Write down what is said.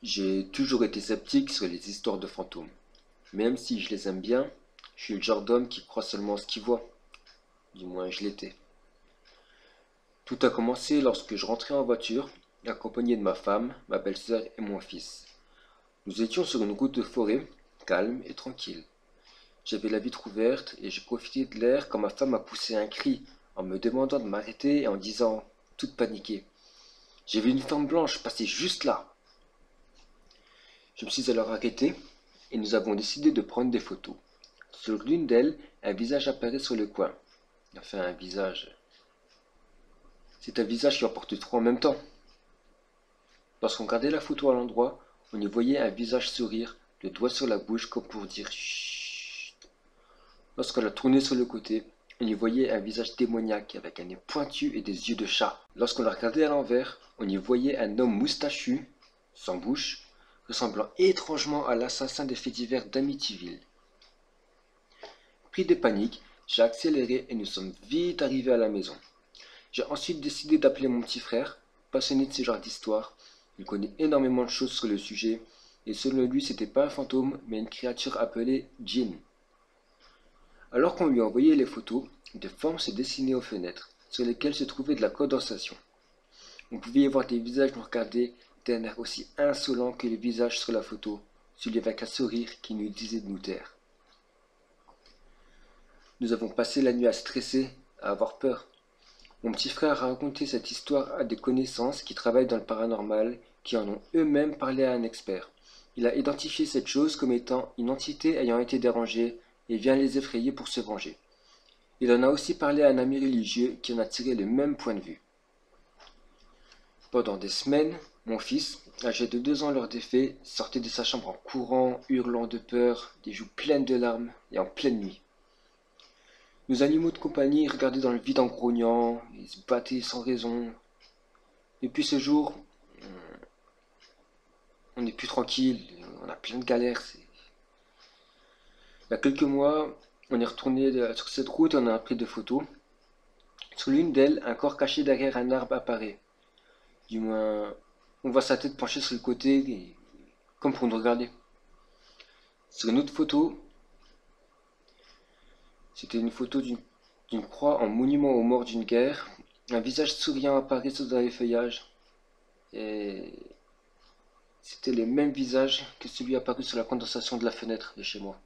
J'ai toujours été sceptique sur les histoires de fantômes. Même si je les aime bien, je suis le genre d'homme qui croit seulement en ce qu'il voit. Du moins, je l'étais. Tout a commencé lorsque je rentrais en voiture, accompagné de ma femme, ma belle-sœur et mon fils. Nous étions sur une route de forêt, calme et tranquille. J'avais la vitre ouverte et je profitais de l'air quand ma femme a poussé un cri en me demandant de m'arrêter et en disant, toute paniquée, j'ai vu une forme blanche passer juste là. Je me suis alors arrêté et nous avons décidé de prendre des photos. Sur l'une d'elles, un visage apparaît sur le coin. Enfin, un visage. C'est un visage qui en porte trois en même temps. Lorsqu'on regardait la photo à l'endroit, on y voyait un visage sourire, le doigt sur la bouche comme pour dire chut. Lorsqu'on l'a tourné sur le côté, on y voyait un visage démoniaque avec un nez pointu et des yeux de chat. Lorsqu'on la regardait à l'envers, on y voyait un homme moustachu, sans bouche, ressemblant étrangement à l'assassin des faits divers d'Amityville. Pris de panique, j'ai accéléré et nous sommes vite arrivés à la maison. J'ai ensuite décidé d'appeler mon petit frère, passionné de ce genre d'histoire. Il connaît énormément de choses sur le sujet, et selon lui, c'était pas un fantôme, mais une créature appelée Djinn. Alors qu'on lui envoyait les photos, des formes se dessinaient aux fenêtres, sur lesquelles se trouvait de la condensation. On pouvait y voir des visages nous regarder d'un air aussi insolent que le visage sur la photo, celui avec un sourire qui nous disait de nous taire. Nous avons passé la nuit à stresser, à avoir peur. Mon petit frère a raconté cette histoire à des connaissances qui travaillent dans le paranormal, qui en ont eux-mêmes parlé à un expert. Il a identifié cette chose comme étant une entité ayant été dérangée et vient les effrayer pour se venger. Il en a aussi parlé à un ami religieux qui en a tiré le même point de vue. Pendant des semaines, mon fils, âgé de 2 ans lors des faits, sortait de sa chambre en courant, hurlant de peur, des joues pleines de larmes et en pleine nuit. Nos animaux de compagnie regardaient dans le vide en grognant, ils se battaient sans raison. Depuis ce jour, on n'est plus tranquille, on a plein de galères. Il y a quelques mois, on est retourné sur cette route et on a pris des photos. Sur l'une d'elles, un corps caché derrière un arbre apparaît. Du moins, on voit sa tête penchée sur le côté, comme pour nous regarder. Sur une autre photo, c'était une photo d'une croix en monument aux morts d'une guerre. Un visage souriant apparaît dans les feuillages. Et c'était le même visage que celui apparu sur la condensation de la fenêtre de chez moi.